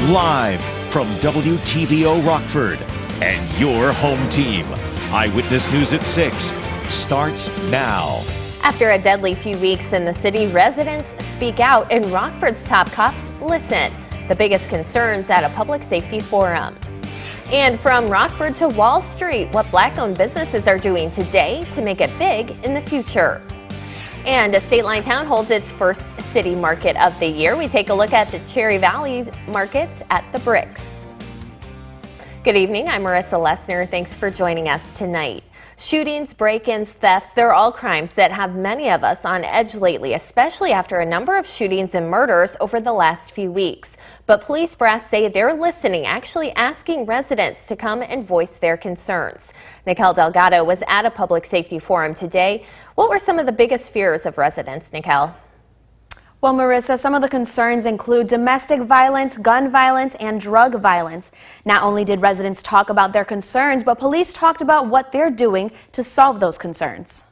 Live from WTVO Rockford and your home team. Eyewitness News at 6 starts now. After a deadly few weeks in the city, residents speak out and Rockford's top cops listen. The biggest concerns at a public safety forum. And from Rockford to Wall Street, what black-owned businesses are doing today to make it big in the future. And a State Line Town holds its first city market of the year. We take a look at the Cherry Valley markets at the Bricks. Good evening, I'm Marissa Lessner. Thanks for joining us tonight. Shootings, break-ins, thefts, they're all crimes that have many of us on edge lately, especially after a number of shootings and murders over the last few weeks. But police brass say they're listening, actually asking residents to come and voice their concerns. Nikel Delgado was at a public safety forum today. What were some of the biggest fears of residents, Nikel? Well, Marissa, some of the concerns include domestic violence, gun violence, and drug violence. Not only did residents talk about their concerns, but police talked about what they're doing to solve those concerns.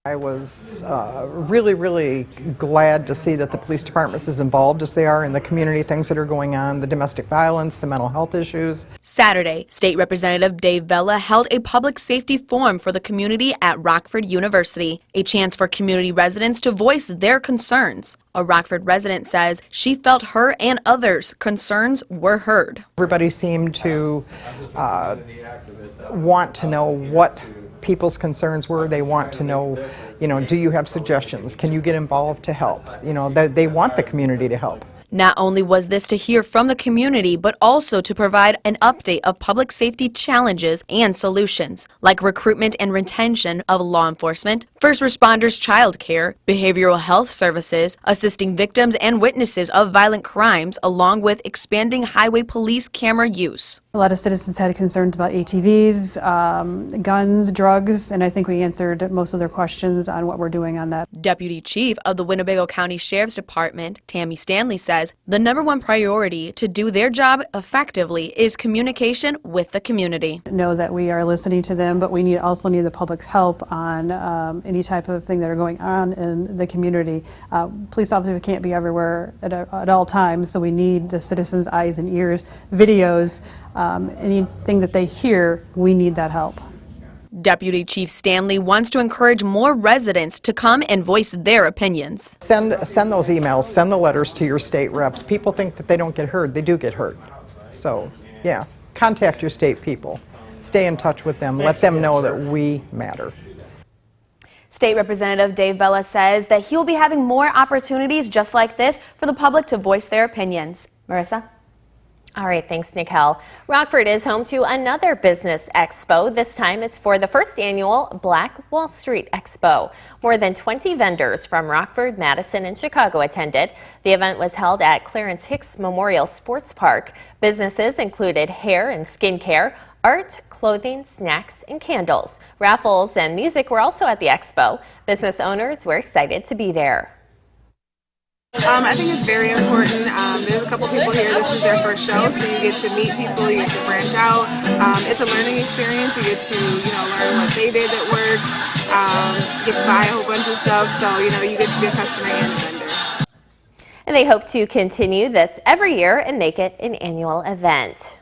I was really glad to see that the police department is as involved as they are in the community things that are going on, the domestic violence, the mental health issues. Saturday, State Representative Dave Vella held a public safety forum for the community at Rockford University, a chance for community residents to voice their concerns. A Rockford resident says she felt her and others' concerns were heard. Everybody seemed to want to know what people's concerns were. They want to know, do you have suggestions? Can you get involved to help? They want the community to help. Not only was this to hear from the community, but also to provide an update of public safety challenges and solutions, like recruitment and retention of law enforcement, first responders, child care, behavioral health services, assisting victims and witnesses of violent crimes, along with expanding highway police camera use. A lot of citizens had concerns about ATVs, guns, drugs, and I think we answered most of their questions on what we're doing on that. Deputy Chief of the Winnebago County Sheriff's Department, TAMMIE STANLEY, says the #1 priority to do their job effectively is communication with the community. Know that we are listening to them, but we also need the public's help on any type of thing that are going on in the community. Police officers can't be everywhere at all times, so we need the citizens' eyes and ears, videos. Anything that they hear, we need that help. Deputy Chief Stanley wants to encourage more residents to come and voice their opinions. Send those emails, send the letters to your state reps. People think that they don't get heard. They do get heard. So, yeah, contact your state people. Stay in touch with them. Let them know that we matter. State Representative Dave Vella says that he'll be having more opportunities just like this for the public to voice their opinions. Marissa? All right, thanks, Nikel. Rockford is home to another business expo. This time it's for the first annual Black Wall Street Expo. More than 20 vendors from Rockford, Madison, and Chicago attended. The event was held at Clarence Hicks Memorial Sports Park. Businesses included hair and skincare, art, clothing, snacks, and candles. Raffles and music were also at the expo. Business owners were excited to be there. I think it's very important. There's a couple people here, this is their first show, so you get to meet people, you get to branch out. It's a learning experience. You get to, learn what they did that works, get to buy a whole bunch of stuff, so, you get to be a customer and a vendor. And they hope to continue this every year and make it an annual event.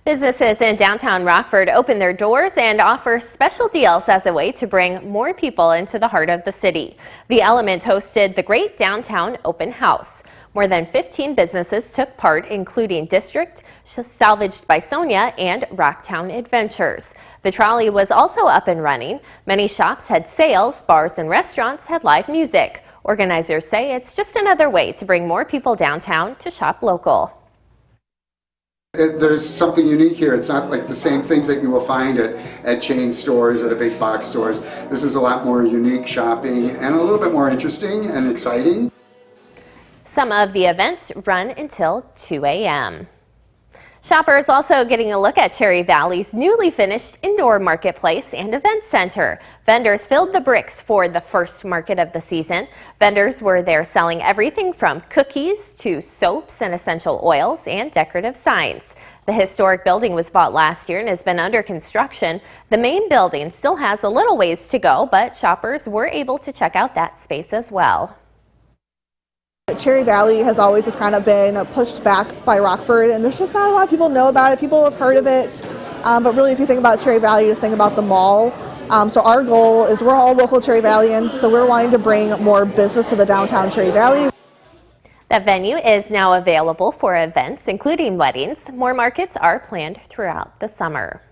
Businesses in downtown Rockford open their doors and offer special deals as a way to bring more people into the heart of the city. The Element hosted the Great Downtown Open House. More than 15 businesses took part, including District, Salvaged by Sonia, and Rocktown Adventures. The trolley was also up and running. Many shops had sales, bars and restaurants had live music. Organizers say it's just another way to bring more people downtown to shop local. There's something unique here. It's not like the same things that you will find at chain stores, at the big box stores. This is a lot more unique shopping and a little bit more interesting and exciting. Some of the events run until 2 a.m. Shoppers also getting a look at Cherry Valley's newly finished indoor marketplace and event center. Vendors filled the bricks for the first market of the season. Vendors were there selling everything from cookies to soaps and essential oils and decorative signs. The historic building was bought last year and has been under construction. The main building still has a little ways to go, but shoppers were able to check out that space as well. Cherry Valley has always just kind of been pushed back by Rockford, and there's just not a lot of people know about it. People have heard of it, but really if you think about Cherry Valley, just think about the mall. So our goal is we're all local Cherry Valleyans, so we're wanting to bring more business to the downtown Cherry Valley. That venue is now available for events, including weddings. More markets are planned throughout the summer.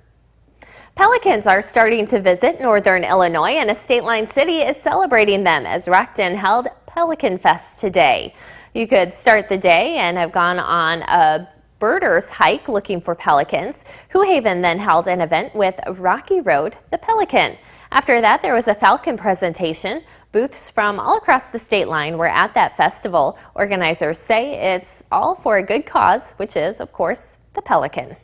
Pelicans are starting to visit northern Illinois, and a state-line city is celebrating them as Rockton held Pelican Fest today. You could start the day and have gone on a birders hike looking for pelicans. Hoo Haven then held an event with Rocky Road the Pelican. After that, there was a falcon presentation. Booths from all across the state line were at that festival. Organizers say it's all for a good cause, which is, of course, the pelican.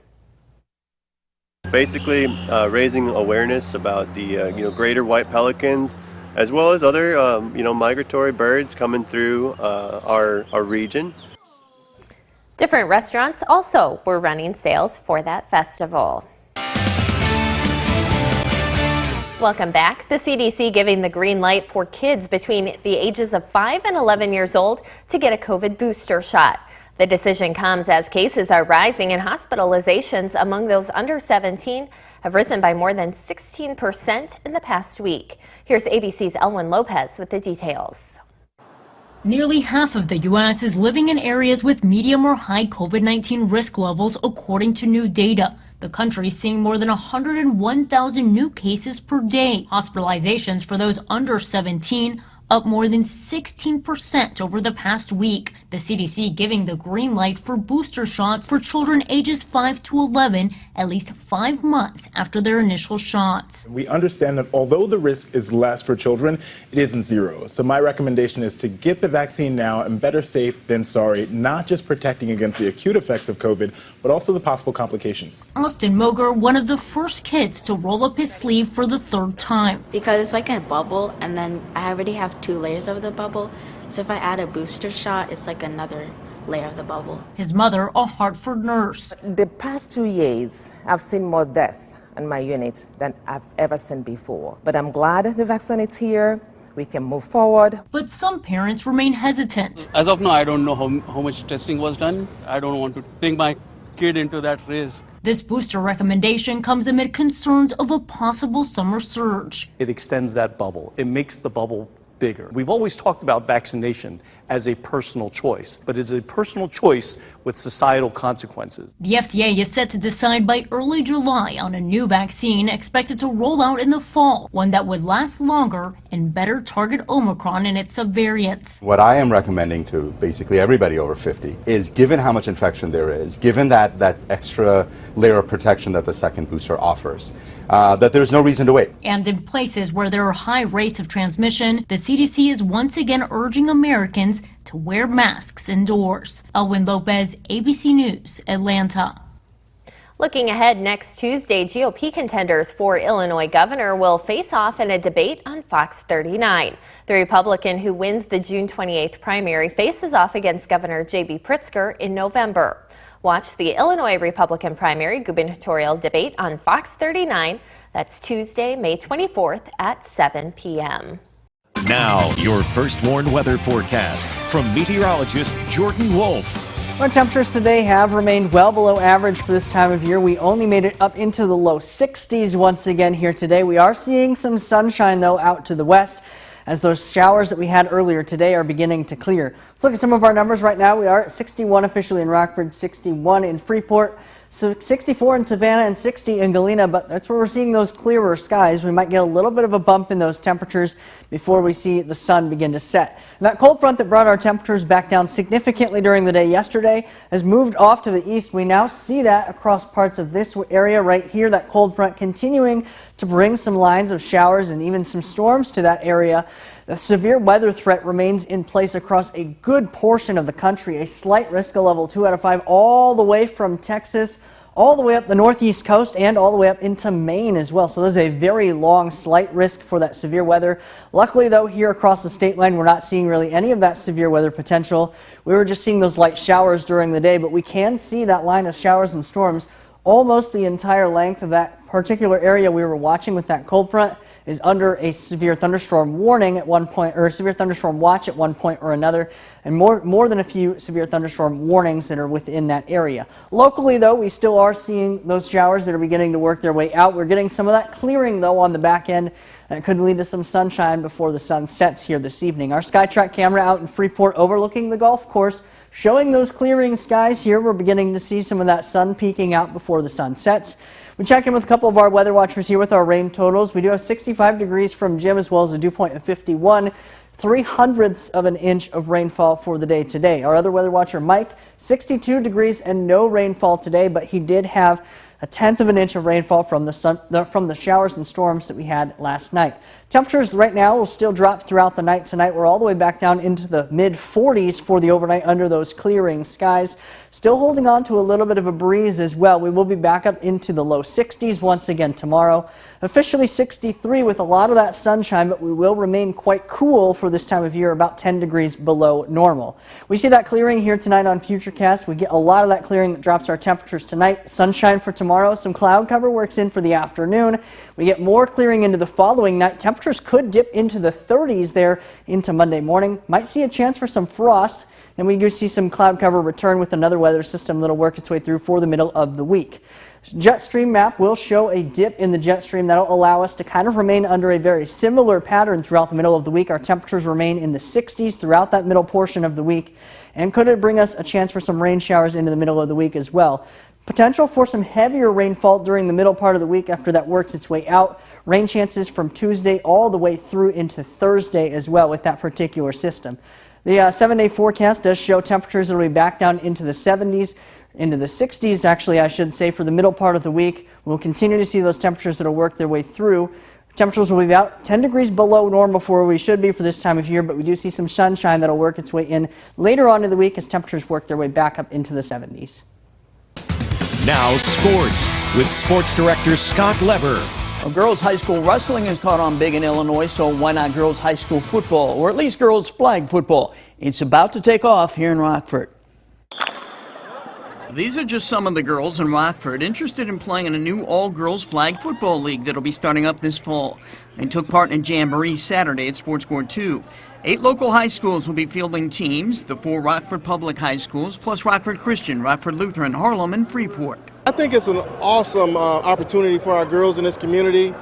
Basically, raising awareness about the greater white pelicans, as well as other migratory birds coming through our region. Different restaurants also were running sales for that festival. Welcome back. The CDC giving the green light for kids between the ages of 5 and 11 years old to get a COVID booster shot. The decision comes as cases are rising and hospitalizations among those under 17 have risen by more than 16% in the past week. Here's ABC's Elwin Lopez with the details. Nearly half of the U.S. is living in areas with medium or high COVID-19 risk levels, according to new data. The country is seeing more than 101,000 new cases per day. Hospitalizations for those under 17 up more than 16% over the past week. The CDC giving the green light for booster shots for children ages 5 to 11 at least 5 months after their initial shots. We understand that although the risk is less for children, it isn't zero. So my recommendation is to get the vaccine now, and better safe than sorry, not just protecting against the acute effects of COVID, but also the possible complications. Austin Moger, one of the first kids to roll up his sleeve for the third time. Because it's like a bubble, and then I already have 2 layers of the bubble, so if I add a booster shot, it's like another layer of the bubble. His mother, a Hartford nurse. The past 2 years, I've seen more death in my unit than I've ever seen before. But I'm glad the vaccine is here. We can move forward. But some parents remain hesitant. As of now, I don't know how much testing was done. I don't want to bring my kid into that risk. This booster recommendation comes amid concerns of a possible summer surge. It extends that bubble. It makes the bubble bigger. We've always talked about vaccination as a personal choice, but it's a personal choice with societal consequences. The FDA is set to decide by early July on a new vaccine expected to roll out in the fall, one that would last longer and better target Omicron and its subvariants. What I am recommending to basically everybody over 50 is, given how much infection there is, given that extra layer of protection that the second booster offers, that there's no reason to wait. And in places where there are high rates of transmission, the CDC is once again urging Americans to wear masks indoors. Elwin Lopez, ABC News, Atlanta. Looking ahead, next Tuesday, GOP contenders for Illinois governor will face off in a debate on Fox 39. The Republican who wins the June 28th primary faces off against Governor J.B. Pritzker in November. Watch the Illinois Republican primary gubernatorial debate on Fox 39. That's Tuesday, May 24th at 7 p.m. Now, your first warned weather forecast from meteorologist Jordan Wolf. Our temperatures today have remained well below average for this time of year. We only made it up into the low 60s once again here today. We are seeing some sunshine, though, out to the west, as those showers that we had earlier today are beginning to clear. Let's look at some of our numbers right now. We are at 61 officially in Rockford, 61 in Freeport, 64 in Savannah, and 60 in Galena, but that's where we're seeing those clearer skies. We might get a little bit of a bump in those temperatures before we see the sun begin to set. And that cold front that brought our temperatures back down significantly during the day yesterday has moved off to the east. We now see that across parts of this area right here, that cold front continuing to bring some lines of showers and even some storms to that area. The severe weather threat remains in place across a good portion of the country. A slight risk of level 2 out of 5 all the way from Texas, all the way up the northeast coast, and all the way up into Maine as well. So there's a very long slight risk for that severe weather. Luckily, though, here across the state line, we're not seeing really any of that severe weather potential. We were just seeing those light showers during the day, but we can see that line of showers and storms almost the entire length of that particular area we were watching with that cold front is under a severe thunderstorm warning at one point, or a severe thunderstorm watch at one point or another, and more than a few severe thunderstorm warnings that are within that area. Locally, though, we still are seeing those showers that are beginning to work their way out. We're getting some of that clearing, though, on the back end that could lead to some sunshine before the sun sets here this evening. Our SkyTrack camera out in Freeport overlooking the golf course, showing those clearing skies here. We're beginning to see some of that sun peeking out before the sun sets. We check in with a couple of our weather watchers here with our rain totals. We do have 65 degrees from Jim, as well as a dew point of 51. 0.03 of an inch of rainfall for the day today. Our other weather watcher, Mike, 62 degrees and no rainfall today, but he did have 1/10 of an inch of rainfall from the showers and storms that we had last night. Temperatures right now will still drop throughout the night tonight. We're all the way back down into the mid-40s for the overnight under those clearing skies. Still holding on to a little bit of a breeze as well. We will be back up into the low 60s once again tomorrow. Officially 63 with a lot of that sunshine, but we will remain quite cool for this time of year, about 10 degrees below normal. We see that clearing here tonight on Futurecast. We get a lot of that clearing that drops our temperatures tonight. Sunshine for tomorrow. Some cloud cover works in for the afternoon. We get more clearing into the following night. Temperatures could dip into the 30s there into Monday morning. Might see a chance for some frost. And we do see some cloud cover return with another weather system that'll work its way through for the middle of the week. Jet stream map will show a dip in the jet stream that'll allow us to kind of remain under a very similar pattern throughout the middle of the week. Our temperatures remain in the 60s throughout that middle portion of the week. And could it bring us a chance for some rain showers into the middle of the week as well? Potential for some heavier rainfall during the middle part of the week after that works its way out. Rain chances from Tuesday all the way through into Thursday as well with that particular system. The 7-day forecast does show temperatures that will be back down into the 70s, into the 60s actually I should say, for the middle part of the week. We'll continue to see those temperatures that will work their way through. Temperatures will be about 10 degrees below normal for where we should be for this time of year, but we do see some sunshine that will work its way in later on in the week as temperatures work their way back up into the 70s. Now sports with sports director Scott Lever. Well, girls high school wrestling has caught on big in Illinois, so why not girls high school football, or at least girls flag football? It's about to take off here in Rockford. These are just some of the girls in Rockford interested in playing in a new all-girls flag football league that'll be starting up this fall. They took part in a jamboree Saturday at Sports Court 2. 8 local high schools will be fielding teams, the 4 Rockford public high schools, plus Rockford Christian, Rockford Lutheran, Harlem, and Freeport. I think it's an awesome opportunity for our girls in this community.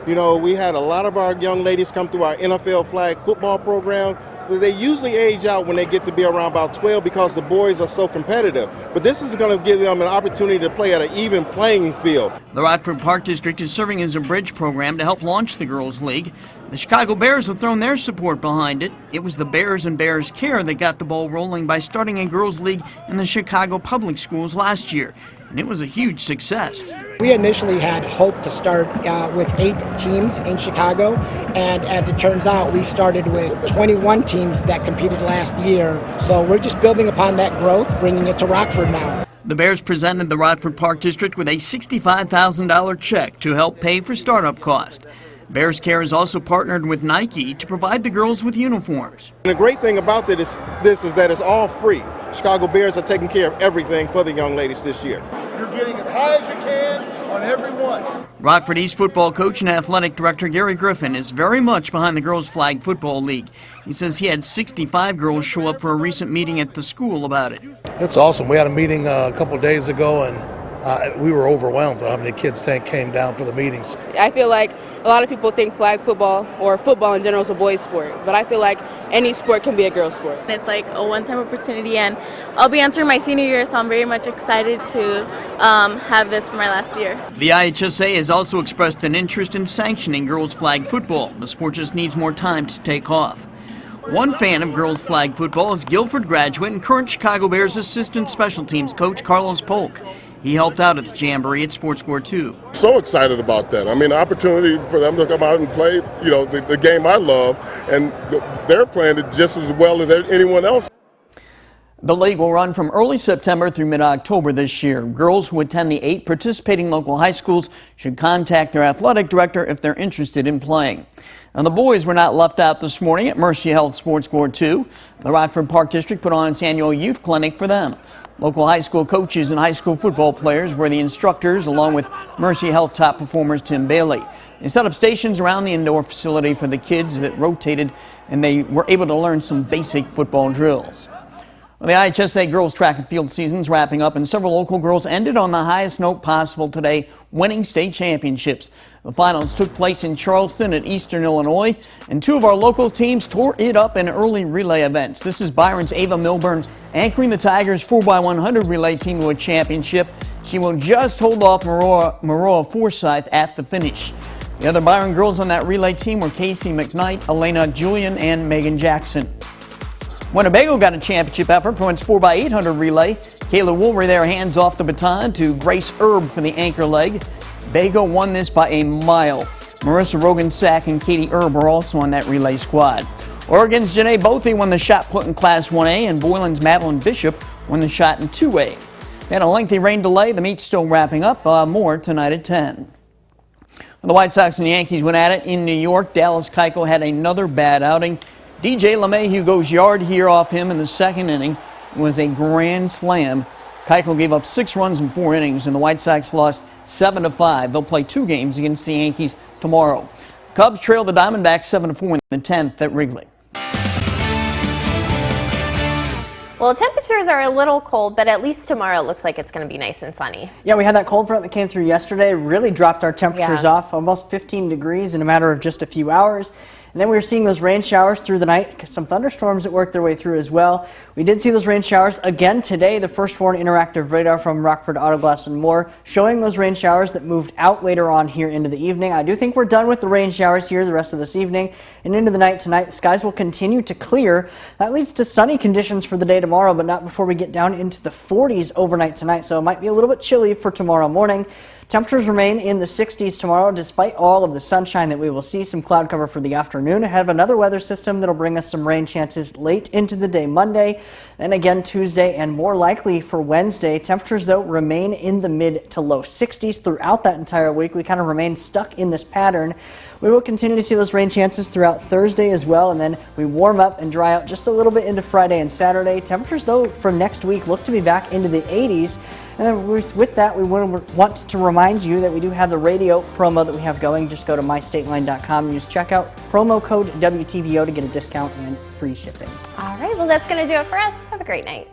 You know, we had a lot of our young ladies come through our NFL flag football program. They usually age out when they get to be around about 12 because the boys are so competitive. But this is going to give them an opportunity to play at an even playing field. The Rockford Park District is serving as a bridge program to help launch the Girls League. The Chicago Bears have thrown their support behind it. It was the Bears and Bears Care that got the ball rolling by starting a Girls League in the Chicago public schools last year. And it was a huge success. We initially had hoped to start with 8 teams in Chicago, and as it turns out, we started with 21 teams that competed last year. So we're just building upon that growth, bringing it to Rockford now. The Bears presented the Rockford Park District with a $65,000 check to help pay for startup costs. Bears Care has also partnered with Nike to provide the girls with uniforms. And the great thing about this is that it's all free. Chicago Bears are taking care of everything for the young ladies this year. You're getting as high as you can on every one. Rockford East football coach and athletic director Gary Griffin is very much behind the girls flag football league. He says he had 65 girls show up for a recent meeting at the school about it. It's awesome. We had a meeting a couple of days ago, and we were overwhelmed by how many kids came down for the meetings. I feel like a lot of people think flag football or football in general is a boys' sport, but I feel like any sport can be a girl's sport. It's like a one-time opportunity, and I'll be entering my senior year, so I'm very much excited to have this for my last year. The IHSA has also expressed an interest in sanctioning girls flag football. The sport just needs more time to take off. One fan of girls flag football is Guilford graduate and current Chicago Bears assistant special teams coach Carlos Polk. He helped out at the jamboree at Sports Court 2. So excited about that. I mean, the opportunity for them to come out and play, you know, the game I love, and they're playing it just as well as anyone else. The league will run from early September through mid-October this year. Girls who attend the 8 participating local high schools should contact their athletic director if they're interested in playing. And the boys were not left out this morning at Mercy Health Sports Court 2. The Rockford Park District put on its annual youth clinic for them. Local high school coaches and high school football players were the instructors, along with Mercy Health top performers Tim Bailey. They set up stations around the indoor facility for the kids that rotated, and they were able to learn some basic football drills. Well, the IHSA girls track and field season's wrapping up, and several local girls ended on the highest note possible today, winning state championships. The finals took place in Charleston at Eastern Illinois, and 2 of our local teams tore it up in early relay events. This is Byron's Ava Milburn anchoring the Tigers 4x100 relay team to a championship. She will just hold off Maroa Forsyth at the finish. The other Byron girls on that relay team were Casey McKnight, Elena Julian, and Megan Jackson. Winnebago got a championship effort for its 4x800 relay. Kayla Woolry there hands off the baton to Grace Erb for the anchor leg. Bago won this by a mile. Marissa Rogan-Sack and Katie Erb are also on that relay squad. Oregon's Janae Bothy won the shot put in Class 1A, and Boylan's Madeline Bishop won the shot in 2A. They had a lengthy rain delay. The meet's still wrapping up. More tonight at 10. The White Sox and Yankees went at it in New York. Dallas Keuchel had another bad outing. DJ LeMahieu goes yard here off him in the second inning. It was a grand slam. Keuchel gave up 6 runs in 4 innings, and the White Sox lost 7-5. They'll play 2 games against the Yankees tomorrow. Cubs trail the Diamondbacks 7-4 in the 10th at Wrigley. Well, temperatures are a little cold, but at least tomorrow it looks like it's going to be nice and sunny. Yeah, we had that cold front that came through yesterday, really dropped our temperatures off, almost 15 degrees in a matter of just a few hours. And then we were seeing those rain showers through the night, some thunderstorms that worked their way through as well. We did see those rain showers again today. The first warn interactive radar from Rockford Auto Glass and More showing those rain showers that moved out later on here into the evening. I do think we're done with the rain showers here the rest of this evening and into the night tonight. The skies will continue to clear. That leads to sunny conditions for the day tomorrow, but not before we get down into the 40s overnight tonight. So it might be a little bit chilly for tomorrow morning. Temperatures remain in the 60s tomorrow despite all of the sunshine that we will see. Some cloud cover for the afternoon ahead of another weather system that will bring us some rain chances late into the day Monday, then again Tuesday, and more likely for Wednesday. Temperatures, though, remain in the mid to low 60s throughout that entire week. We kind of remain stuck in this pattern. We will continue to see those rain chances throughout Thursday as well, and then we warm up and dry out just a little bit into Friday and Saturday. Temperatures, though, for next week look to be back into the 80s. And then with that, we want to remind you that we do have the radio promo that we have going. Just go to mystateline.com and use checkout promo code WTVO to get a discount and free shipping. All right, well, that's going to do it for us. Have a great night.